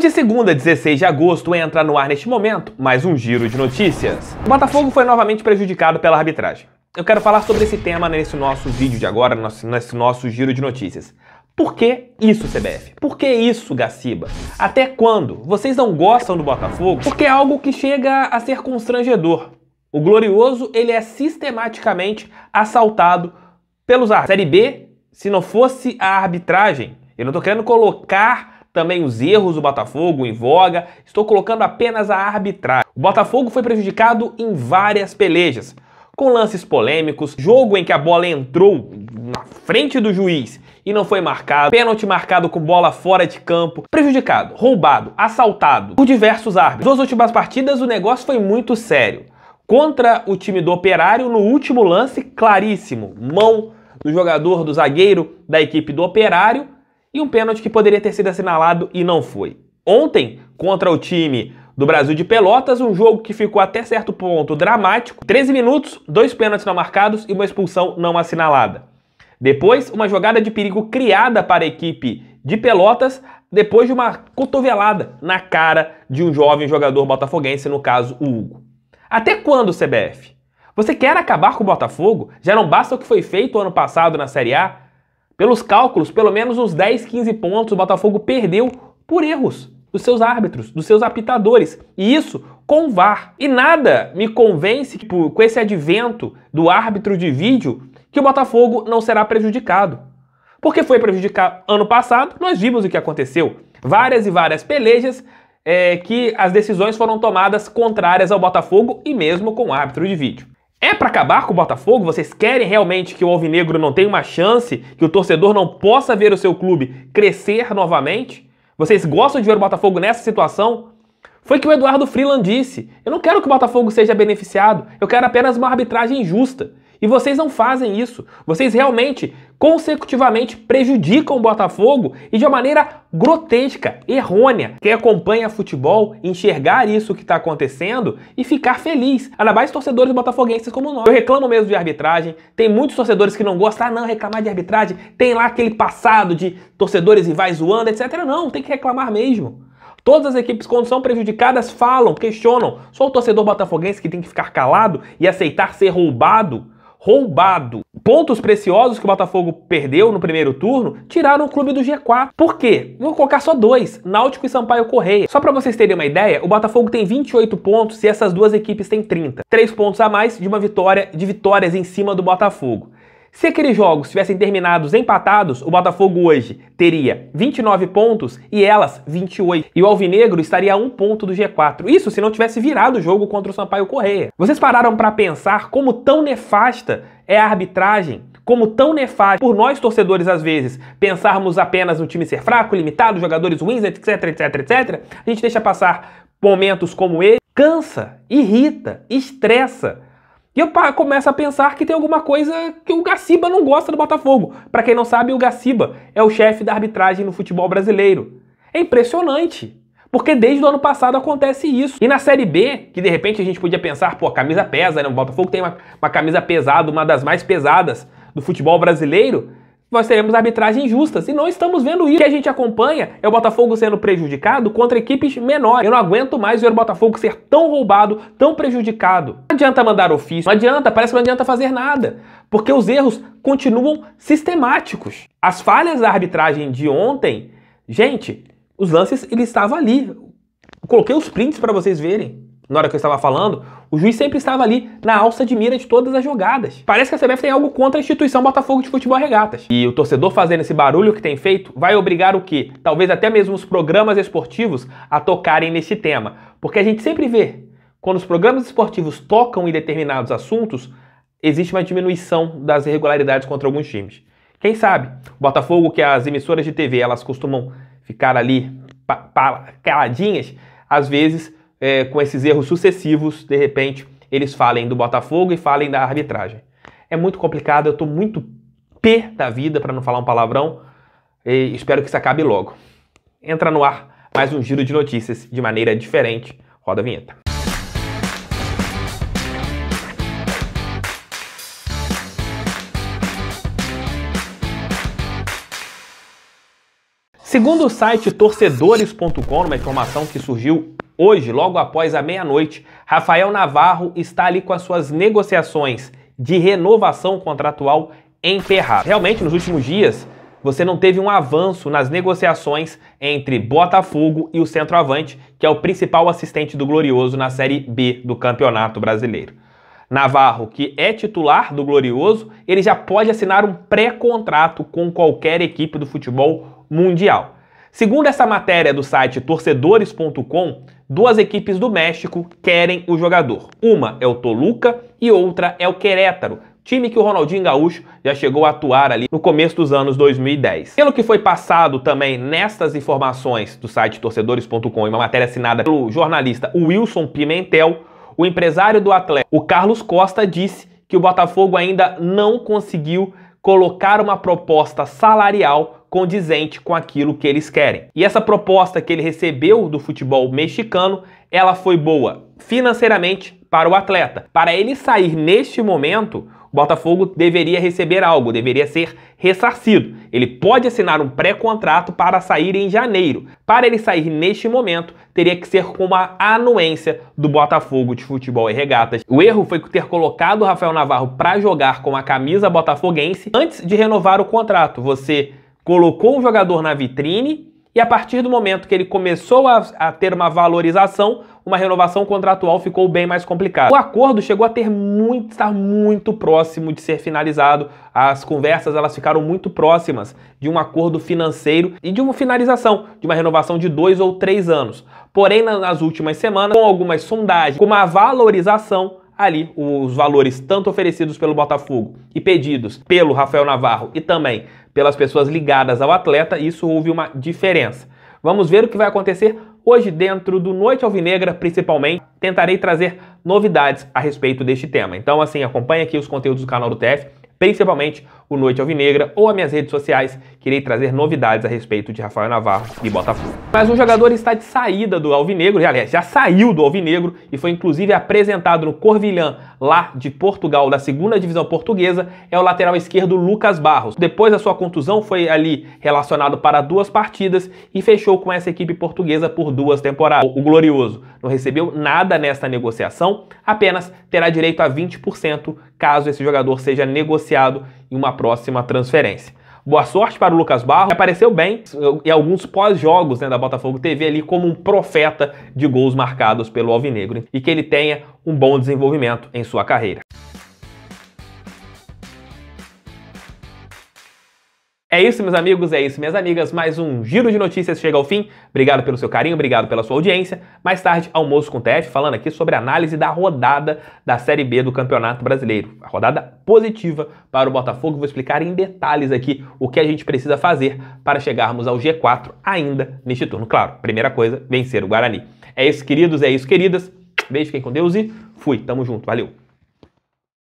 De segunda, 16 de agosto, entra no ar neste momento mais um giro de notícias. O Botafogo foi novamente prejudicado pela arbitragem. Eu quero falar sobre esse tema nesse nosso vídeo de agora, nesse nosso giro de notícias. Por que isso, CBF? Por que isso, Gaciba? Até quando? Vocês não gostam do Botafogo? Porque é algo que chega a ser constrangedor. O Glorioso, ele é sistematicamente assaltado pelos árbitros. Série B, se não fosse a arbitragem, eu não estou querendo colocar também os erros do Botafogo em voga, estou colocando apenas a arbitragem. O Botafogo foi prejudicado em várias pelejas, com lances polêmicos, jogo em que a bola entrou na frente do juiz e não foi marcado, pênalti marcado com bola fora de campo, prejudicado, roubado, assaltado por diversos árbitros. Nas últimas partidas o negócio foi muito sério. Contra o time do Operário, no último lance, claríssimo, mão do jogador, do zagueiro da equipe do Operário, e um pênalti que poderia ter sido assinalado e não foi. Ontem, contra o time do Brasil de Pelotas, um jogo que ficou até certo ponto dramático. 13 minutos, 2 pênaltis não marcados e uma expulsão não assinalada. Depois, uma jogada de perigo criada para a equipe de Pelotas, depois de uma cotovelada na cara de um jovem jogador botafoguense, no caso o Hugo. Até quando, CBF? Você quer acabar com o Botafogo? Já não basta o que foi feito ano passado na Série A? Pelos cálculos, pelo menos uns 10, 15 pontos o Botafogo perdeu por erros dos seus árbitros, dos seus apitadores. E isso com VAR. E nada me convence, com esse advento do árbitro de vídeo, que o Botafogo não será prejudicado. Porque foi prejudicado ano passado, nós vimos o que aconteceu. Várias e várias pelejas que as decisões foram tomadas contrárias ao Botafogo e mesmo com o árbitro de vídeo. É para acabar com o Botafogo? Vocês querem realmente que o Alvinegro não tenha uma chance, que o torcedor não possa ver o seu clube crescer novamente? Vocês gostam de ver o Botafogo nessa situação? Foi o que o Eduardo Freeland disse. Eu não quero que o Botafogo seja beneficiado, eu quero apenas uma arbitragem justa. E vocês não fazem isso. Vocês realmente, consecutivamente, prejudicam o Botafogo e de uma maneira grotesca, errônea. Quem acompanha futebol, enxergar isso que está acontecendo e ficar feliz. Ainda mais torcedores botafoguenses como nós. Eu reclamo mesmo de arbitragem. Tem muitos torcedores que não gostam. Ah, não, reclamar de arbitragem. Tem lá aquele passado de torcedores rivais zoando, etc. Não, tem que reclamar mesmo. Todas as equipes, quando são prejudicadas, falam, questionam. Só o torcedor botafoguense que tem que ficar calado e aceitar ser roubado. Pontos preciosos que o Botafogo perdeu no primeiro turno tiraram o clube do G4. Por quê? Vou colocar só 2, Náutico e Sampaio Corrêa. Só para vocês terem uma ideia, o Botafogo tem 28 pontos e essas duas equipes têm 30. 3 pontos a mais de vitórias em cima do Botafogo. Se aqueles jogos tivessem terminados empatados, o Botafogo hoje teria 29 pontos e elas 28. E o Alvinegro estaria a 1 ponto do G4. Isso se não tivesse virado o jogo contra o Sampaio Corrêa. Vocês pararam para pensar como tão nefasta é a arbitragem? Como tão nefasta, por nós torcedores às vezes, pensarmos apenas no time ser fraco, limitado, jogadores ruins, etc, etc, etc. A gente deixa passar momentos como esse. Cansa, irrita, estressa. E eu começo a pensar que tem alguma coisa que o Gaciba não gosta do Botafogo. Para quem não sabe, o Gaciba é o chefe da arbitragem no futebol brasileiro. É impressionante, porque desde o ano passado acontece isso. E na Série B, que de repente a gente podia pensar, pô, a camisa pesa, né? O Botafogo tem uma camisa pesada, uma das mais pesadas do futebol brasileiro. Nós teremos arbitragens justas, e não estamos vendo isso. O que a gente acompanha é o Botafogo sendo prejudicado contra equipes menores. Eu não aguento mais ver o Botafogo ser tão roubado, tão prejudicado. Não adianta mandar ofício, não adianta, parece que não adianta fazer nada, porque os erros continuam sistemáticos. As falhas da arbitragem de ontem, gente, os lances, ele estava ali. Eu coloquei os prints para vocês verem. Na hora que eu estava falando, o juiz sempre estava ali na alça de mira de todas as jogadas. Parece que a CBF tem algo contra a instituição Botafogo de Futebol Regatas. E o torcedor fazendo esse barulho que tem feito vai obrigar o quê? Talvez até mesmo os programas esportivos a tocarem nesse tema. Porque a gente sempre vê, quando os programas esportivos tocam em determinados assuntos, existe uma diminuição das irregularidades contra alguns times. Quem sabe? O Botafogo, que as emissoras de TV elas costumam ficar ali caladinhas, às vezes com esses erros sucessivos, de repente, eles falem do Botafogo e falem da arbitragem. É muito complicado, eu tô muito pé da vida, para não falar um palavrão, e espero que isso acabe logo. Entra no ar mais um giro de notícias de maneira diferente. Roda a vinheta. Segundo o site torcedores.com, uma informação que surgiu hoje, logo após a meia-noite, Rafael Navarro está ali com as suas negociações de renovação contratual emperradas. Realmente, nos últimos dias, você não teve um avanço nas negociações entre Botafogo e o centroavante, que é o principal assistente do Glorioso na Série B do Campeonato Brasileiro. Navarro, que é titular do Glorioso, ele já pode assinar um pré-contrato com qualquer equipe do futebol mundial. Segundo essa matéria do site torcedores.com, duas equipes do México querem o jogador. Uma é o Toluca e outra é o Querétaro, time que o Ronaldinho Gaúcho já chegou a atuar ali no começo dos anos 2010. Pelo que foi passado também nestas informações do site torcedores.com, em uma matéria assinada pelo jornalista Wilson Pimentel, o empresário do atleta, o Carlos Costa, disse que o Botafogo ainda não conseguiu colocar uma proposta salarial condizente com aquilo que eles querem. E essa proposta que ele recebeu do futebol mexicano, ela foi boa financeiramente para o atleta. Para ele sair neste momento, o Botafogo deveria receber algo, deveria ser ressarcido. Ele pode assinar um pré-contrato para sair em janeiro. Para ele sair neste momento, teria que ser com uma anuência do Botafogo de Futebol e Regatas. O erro foi ter colocado o Rafael Navarro para jogar com a camisa botafoguense antes de renovar o contrato. Você colocou um jogador na vitrine e a partir do momento que ele começou a ter uma valorização, uma renovação contratual ficou bem mais complicada. O acordo chegou a estar muito próximo de ser finalizado. As conversas elas ficaram muito próximas de um acordo financeiro e de uma finalização, de uma renovação de 2 ou 3 anos. Porém, nas últimas semanas, com algumas sondagens, com uma valorização, ali os valores tanto oferecidos pelo Botafogo e pedidos pelo Rafael Navarro e também pelas pessoas ligadas ao atleta, isso houve uma diferença. Vamos ver o que vai acontecer hoje dentro do Noite Alvinegra, principalmente. Tentarei trazer novidades a respeito deste tema. Então, assim, acompanhe aqui os conteúdos do canal do TF, principalmente o Noite Alvinegra ou as minhas redes sociais, que irei trazer novidades a respeito de Rafael Navarro e Botafogo. Mas um jogador está de saída do Alvinegro, aliás, já saiu do Alvinegro e foi inclusive apresentado no Corvilhã, lá de Portugal, da 2ª divisão portuguesa, é o lateral esquerdo Lucas Barros. Depois da sua contusão, foi ali relacionado para 2 partidas e fechou com essa equipe portuguesa por 2 temporadas. O Glorioso não recebeu nada nesta negociação, apenas terá direito a 20% caso esse jogador seja negociado em uma próxima transferência. Boa sorte para o Lucas Barros, apareceu bem em alguns pós-jogos da Botafogo TV ali como um profeta de gols marcados pelo Alvinegro e que ele tenha um bom desenvolvimento em sua carreira. É isso, meus amigos, é isso, minhas amigas. Mais um Giro de Notícias chega ao fim. Obrigado pelo seu carinho, obrigado pela sua audiência. Mais tarde, Almoço com o TF, falando aqui sobre a análise da rodada da Série B do Campeonato Brasileiro. A rodada positiva para o Botafogo. Vou explicar em detalhes aqui o que a gente precisa fazer para chegarmos ao G4 ainda neste turno. Claro, primeira coisa, vencer o Guarani. É isso, queridos, é isso, queridas. Beijo, fiquem com Deus e fui. Tamo junto, valeu.